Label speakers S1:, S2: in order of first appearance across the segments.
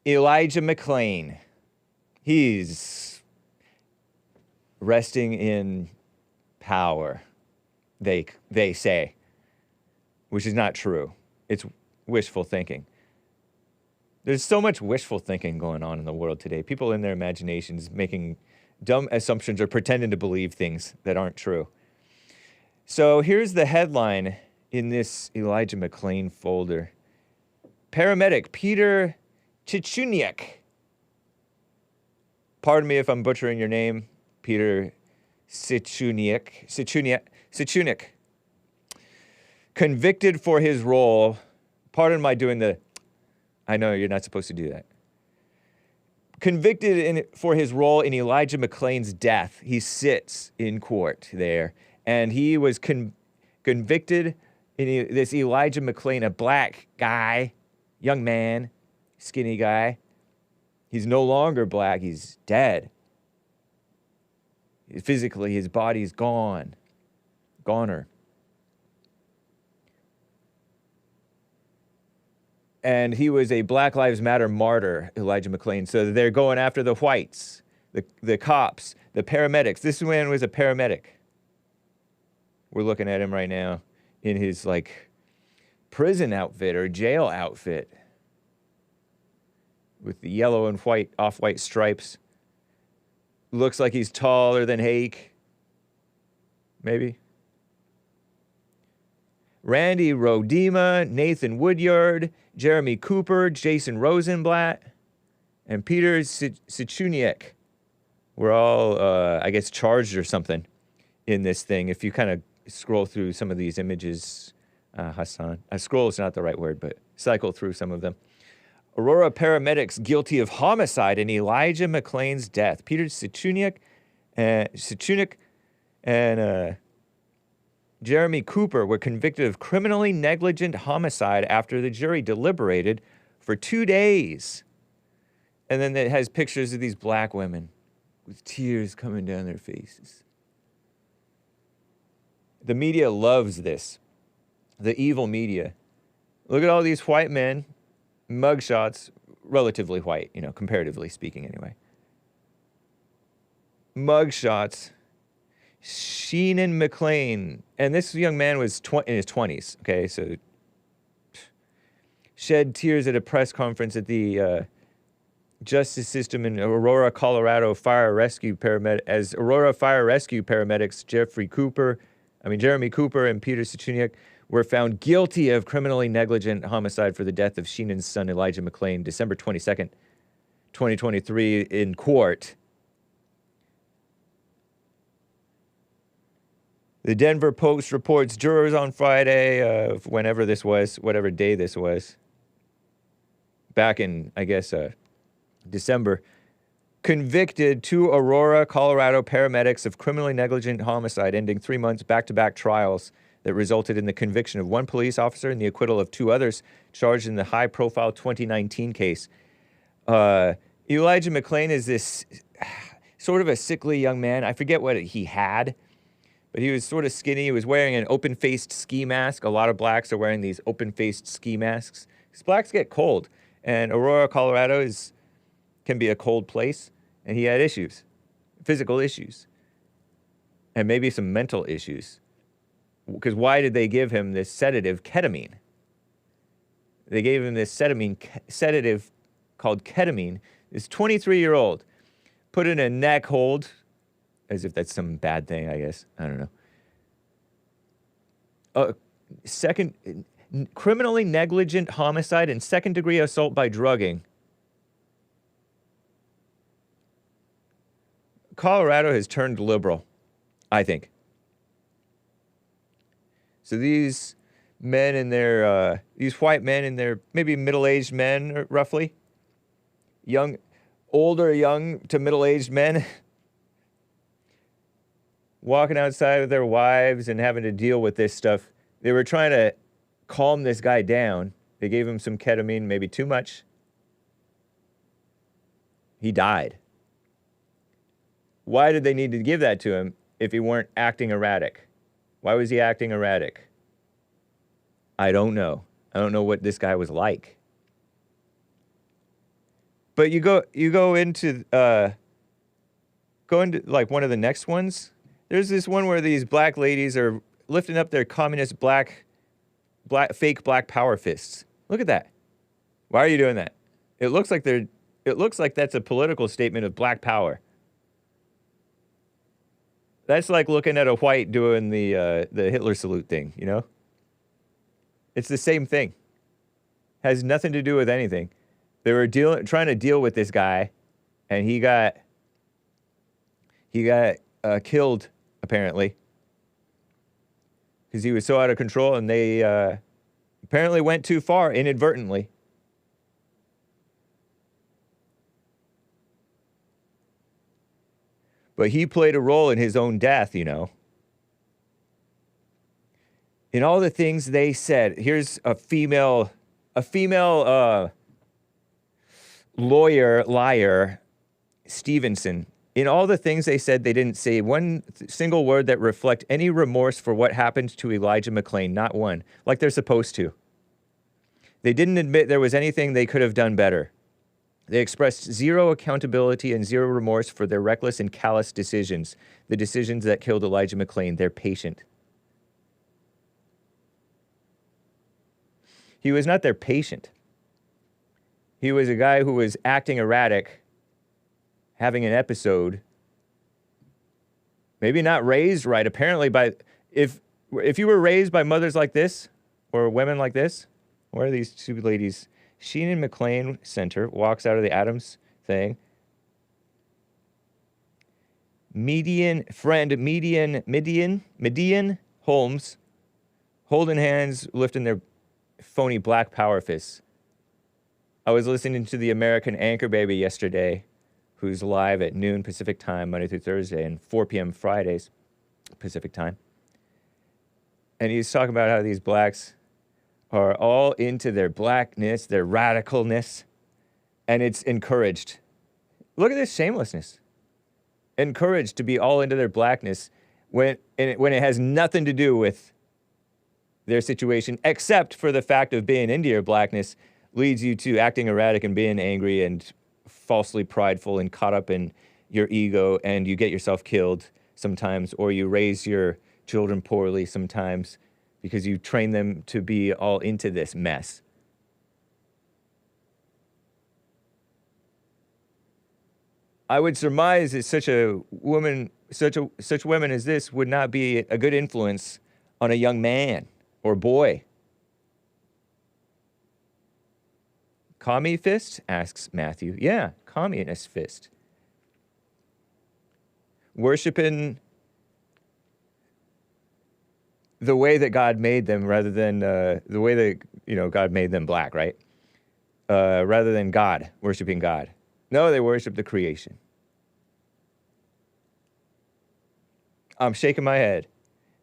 S1: Elijah McClain. He's resting in power, they say, which is not true. It's wishful thinking. There's so much wishful thinking going on in the world today. People in their imaginations making dumb assumptions or pretending to believe things that aren't true. So here's the headline in this Elijah McClain folder. Paramedic Peter Cichuniak. Pardon me if I'm butchering your name, Peter Cichuniak. Convicted for his role. Pardon my doing the... I know you're not supposed to do that. Convicted for his role in Elijah McClain's death. He sits in court there. And he was convicted in this Elijah McClain, a black guy, young man, skinny guy. He's no longer black. He's dead. Physically, his body's gone. Goner. And he was a Black Lives Matter martyr, Elijah McClain. So they're going after the whites, the cops, the paramedics. This man was a paramedic. We're looking at him right now in his, like, prison outfit or jail outfit with the yellow and white, off-white stripes. Looks like he's taller than Hake. Maybe. Randy Rodema, Nathan Woodyard, Jeremy Cooper, Jason Rosenblatt, and Peter Cichuniak were all, I guess, charged or something in this thing. If you kind of scroll through some of these images, Hassan. Scroll is not the right word, but cycle through some of them. Aurora paramedics guilty of homicide in Elijah McClain's death. Peter Cichuniak and Jeremy Cooper were convicted of criminally negligent homicide after the jury deliberated for 2 days. And then it has pictures of these black women with tears coming down their faces. The media loves this. The evil media. Look at all these white men, mugshots, relatively white, you know, comparatively speaking anyway. Mugshots. Sheenan McClain. And this young man was in his 20s, okay? So shed tears at a press conference at the justice system in Aurora, Colorado fire rescue paramedic as Aurora fire rescue paramedics Jeremy Cooper and Peter Cichuniak were found guilty of criminally negligent homicide for the death of Sheenan's son Elijah McClain, December 22nd, 2023 in court. The Denver Post reports jurors on Friday, whenever this was, whatever day this was, back in, I guess, December, convicted 2 Aurora, Colorado paramedics of criminally negligent homicide, ending 3 months back-to-back trials that resulted in the conviction of 1 police officer and the acquittal of 2 others charged in the high-profile 2019 case. Elijah McClain is this sort of a sickly young man. I forget what he had, but he was sort of skinny. He was wearing an open-faced ski mask. A lot of blacks are wearing these open-faced ski masks because blacks get cold. And Aurora, Colorado can be a cold place, and he had issues, physical issues, and maybe some mental issues. Because why did they give him this sedative, ketamine? They gave him this sedative called ketamine. This 23-year-old put in a neck hold, as if that's some bad thing, I guess. I don't know. Criminally negligent homicide and second-degree assault by drugging. Colorado has turned liberal, I think. So these men in their, these white men in their maybe middle-aged men, roughly, older young to middle-aged men, walking outside with their wives and having to deal with this stuff. They were trying to calm this guy down. They gave him some ketamine, maybe too much. He died. Why did they need to give that to him if he weren't acting erratic? Why was he acting erratic? I don't know. I don't know what this guy was like. But you go into like one of the next ones. There's this one where these black ladies are lifting up their communist fake black power fists. Look at that. Why are you doing that? It looks like that's a political statement of black power. That's like looking at a white doing the Hitler salute thing, you know? It's the same thing. Has nothing to do with anything. They were trying to deal with this guy, and he got killed, apparently, because he was so out of control, and they apparently went too far inadvertently. But he played a role in his own death, you know. In all the things they said, here's a female liar, Stevenson. In all the things they said, they didn't say one single word that reflect any remorse for what happened to Elijah McClain, not one, like they're supposed to. They didn't admit there was anything they could have done better. They expressed zero accountability and zero remorse for their reckless and callous decisions, the decisions that killed Elijah McClain, their patient. He was not their patient. He was a guy who was acting erratic, having an episode, maybe not raised right. Apparently, if you were raised by mothers like this, or women like this, where are these two ladies? Sheenan McClain Center walks out of the Adams thing. Median Holmes, holding hands, lifting their phony black power fists. I was listening to the American Anchor Baby yesterday, who's live at noon Pacific time, Monday through Thursday, and 4 p.m. Fridays, Pacific time. And he's talking about how these blacks are all into their blackness, their radicalness, and it's encouraged. Look at this shamelessness. Encouraged to be all into their blackness when it has nothing to do with their situation, except for the fact of being into your blackness leads you to acting erratic and being angry and falsely prideful and caught up in your ego, and you get yourself killed sometimes, or you raise your children poorly sometimes because you train them to be all into this mess. I would surmise that such women as this would not be a good influence on a young man or boy. Commie fist? Asks Matthew. Yeah, communist fist. Worshiping the way that God made them rather than the way that, God made them black, right? Rather than God, worshiping God. No, they worship the creation. I'm shaking my head.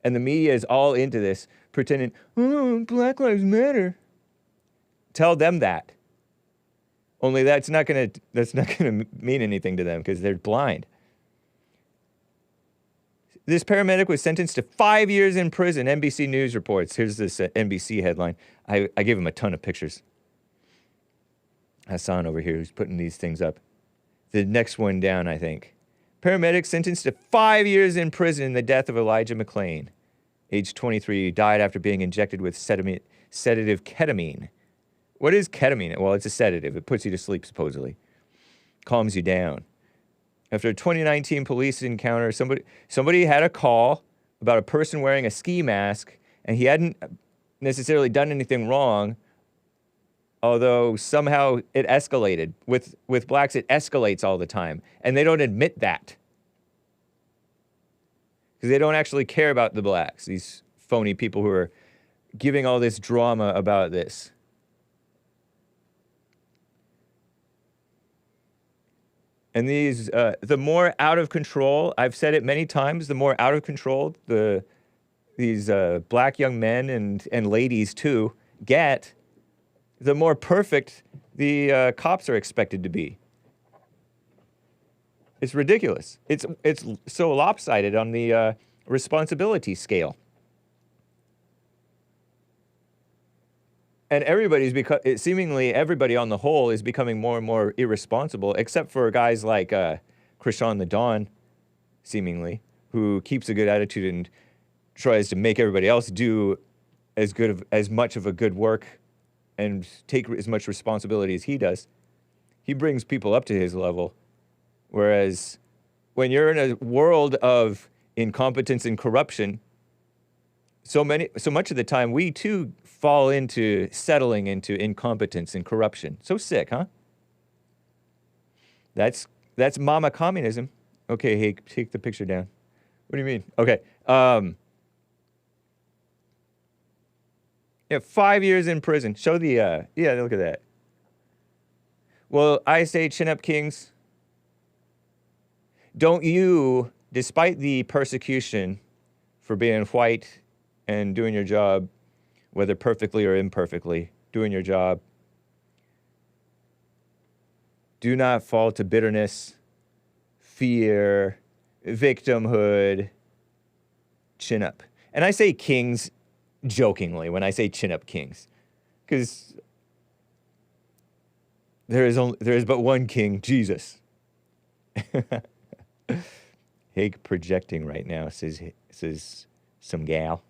S1: And the media is all into this, pretending, oh, Black Lives Matter. Tell them that. Only that's not gonna mean anything to them because they're blind. This paramedic was sentenced to 5 years in prison, NBC News reports. Here's this NBC headline. I gave him a ton of pictures. Hassan over here who's putting these things up. The next one down, I think. Paramedic sentenced to 5 years in prison in the death of Elijah McClain. Age 23, died after being injected with sedative ketamine. What is ketamine? Well, it's a sedative. It puts you to sleep, supposedly. Calms you down. After a 2019 police encounter, somebody had a call about a person wearing a ski mask, and he hadn't necessarily done anything wrong, although somehow it escalated. With blacks, it escalates all the time, and they don't admit that. Because they don't actually care about the blacks, these phony people who are giving all this drama about this. And these, the more out of control, I've said it many times, the more out of control these black young men and ladies too get, the more perfect the cops are expected to be. It's ridiculous. It's so lopsided on the responsibility scale. And seemingly everybody on the whole is becoming more and more irresponsible, except for guys like Krishan the Don, seemingly, who keeps a good attitude and tries to make everybody else do as much of a good work and take as much responsibility as he does. He brings people up to his level. Whereas when you're in a world of incompetence and corruption, so much of the time we too fall into settling into incompetence and corruption. So sick, huh? That's mama communism. Okay, hey, take the picture down. What do you mean? Okay. Yeah, 5 years in prison. Show the, yeah, look at that. Well, I say, chin up, kings. Don't you, despite the persecution for being white and doing your job, whether perfectly or imperfectly, doing your job, do not fall to bitterness, fear, victimhood, chin up. And I say kings jokingly when I say chin up, kings, because there is but one king, Jesus. Hake projecting right now, says some gal.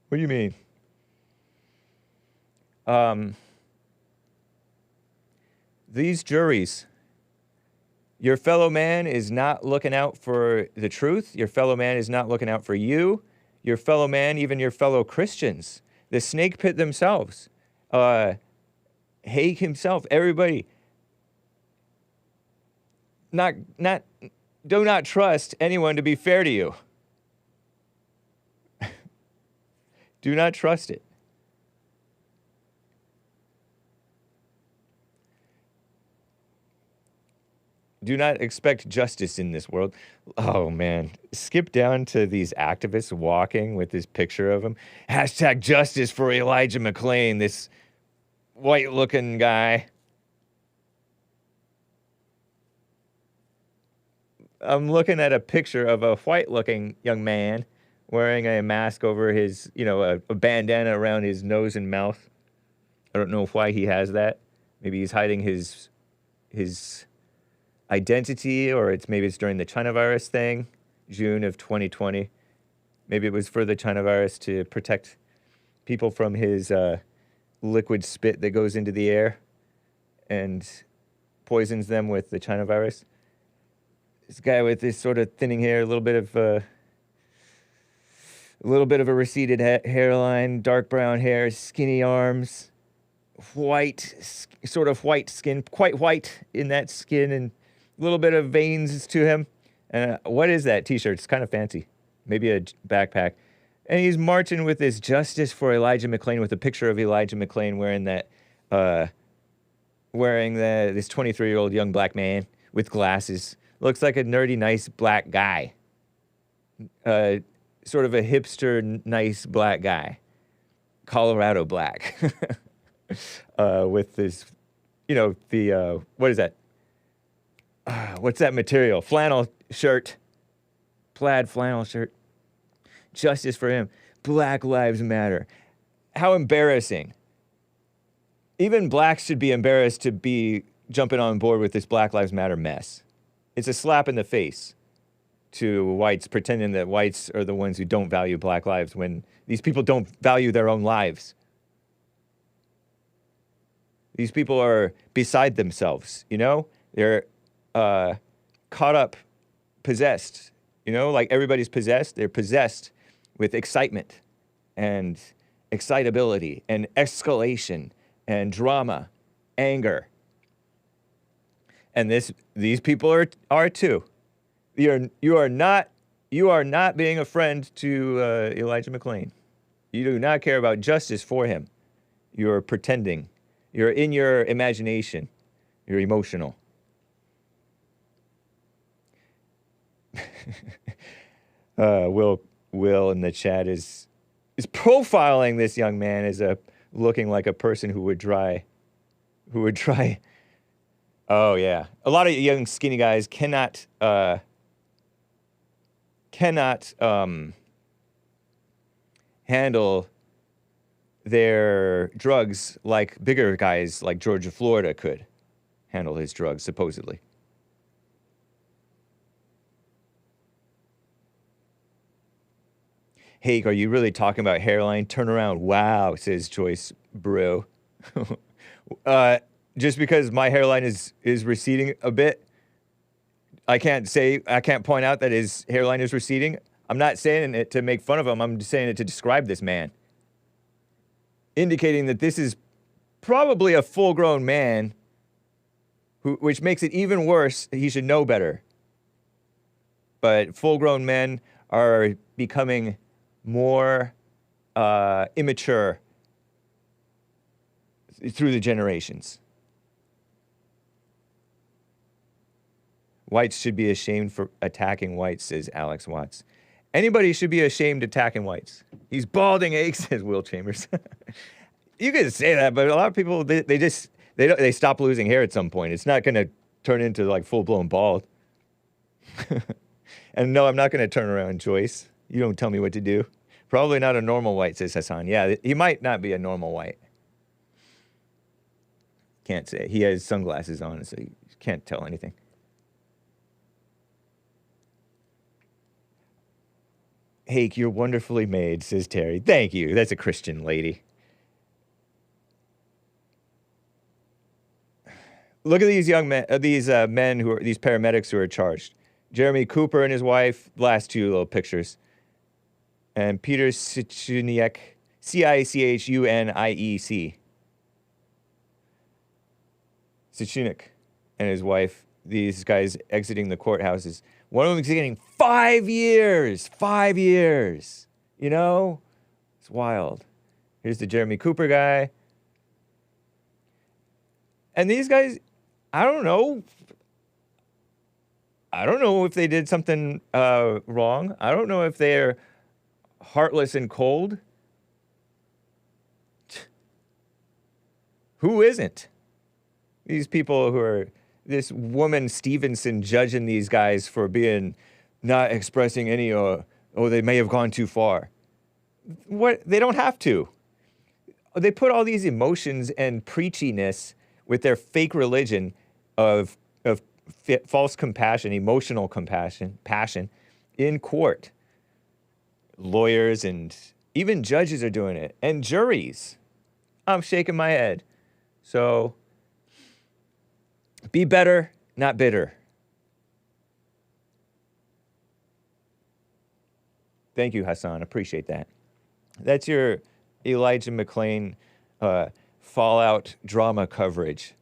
S1: What do you mean? These juries, your fellow man is not looking out for the truth. Your fellow man is not looking out for you. Your fellow man, even your fellow Christians, the snake pit themselves, Hake himself, everybody. Do not trust anyone to be fair to you. Do not trust it. Do not expect justice in this world. Oh, man. Skip down to these activists walking with this picture of him. Hashtag justice for Elijah McClain, this white-looking guy. I'm looking at a picture of a white-looking young man wearing a mask over his, a bandana around his nose and mouth. I don't know why he has that. Maybe he's hiding his identity, or maybe it's during the China virus thing, June of 2020. Maybe it was for the China virus to protect people from his liquid spit that goes into the air and poisons them with the China virus. This guy with this sort of thinning hair, a little bit of a receded hairline, dark brown hair, skinny arms, sort of white skin, quite white in that skin, and a little bit of veins to him. And what is that T-shirt? It's kind of fancy. Maybe a backpack. And he's marching with this justice for Elijah McClain, with a picture of Elijah McClain wearing this 23-year-old young black man with glasses. Looks like a nerdy, nice black guy. Sort of a hipster, nice black guy. Colorado black. With this, what is that? What's that material? Flannel shirt. Plaid flannel shirt. Justice for him. Black Lives Matter. How embarrassing. Even blacks should be embarrassed to be jumping on board with this Black Lives Matter mess. It's a slap in the face to whites, pretending that whites are the ones who don't value black lives when these people don't value their own lives. These people are beside themselves, They're caught up, possessed, like everybody's possessed. They're possessed with excitement and excitability and escalation and drama, anger. And these people are too. You are not being a friend to Elijah McClain. You do not care about justice for him. You're pretending. You're in your imagination. You're emotional. Will in the chat is profiling this young man as looking like a person who would try. Oh yeah, a lot of young skinny guys cannot handle their drugs like bigger guys like Georgia, Florida could handle his drugs, supposedly. Hey, are you really talking about hairline? Turn around. Wow, says Joyce Brew. Just because my hairline is receding a bit, I can't point out that his hairline is receding. I'm not saying it to make fun of him. I'm just saying it to describe this man. Indicating that this is probably a full-grown man, which makes it even worse. He should know better. But full-grown men are becoming more immature through the generations. Whites should be ashamed for attacking whites, says Alex Watts. Anybody should be ashamed attacking whites. He's balding egg, says Will Chambers. You can say that, but a lot of people, they stop losing hair at some point. It's not going to turn into like full-blown bald. And no, I'm not going to turn around, Joyce. You don't tell me what to do. Probably not a normal white, says Hassan. Yeah, he might not be a normal white. Can't say. He has sunglasses on, so you can't tell anything. Hake, you're wonderfully made, says Terry. Thank you. That's a Christian lady. Look at these young men, these paramedics who are charged. Jeremy Cooper and his wife, last two little pictures. And Peter Cichuniec, Cichuniec. Cichuniec and his wife, these guys exiting the courthouses. One of them is getting 5 years. 5 years. You know? It's wild. Here's the Jeremy Cooper guy. And these guys, I don't know if they did something wrong. I don't know if they're heartless and cold. Who isn't? These people who are, this woman Stevenson judging these guys for being not expressing any, they may have gone too far. What? They don't have to. They put all these emotions and preachiness with their fake religion of false compassion, emotional compassion, passion in court. Lawyers and even judges are doing it, and juries. I'm shaking my head. So, be better, not bitter. Thank you, Hassan. Appreciate that. That's your Elijah McClain Fallout drama coverage.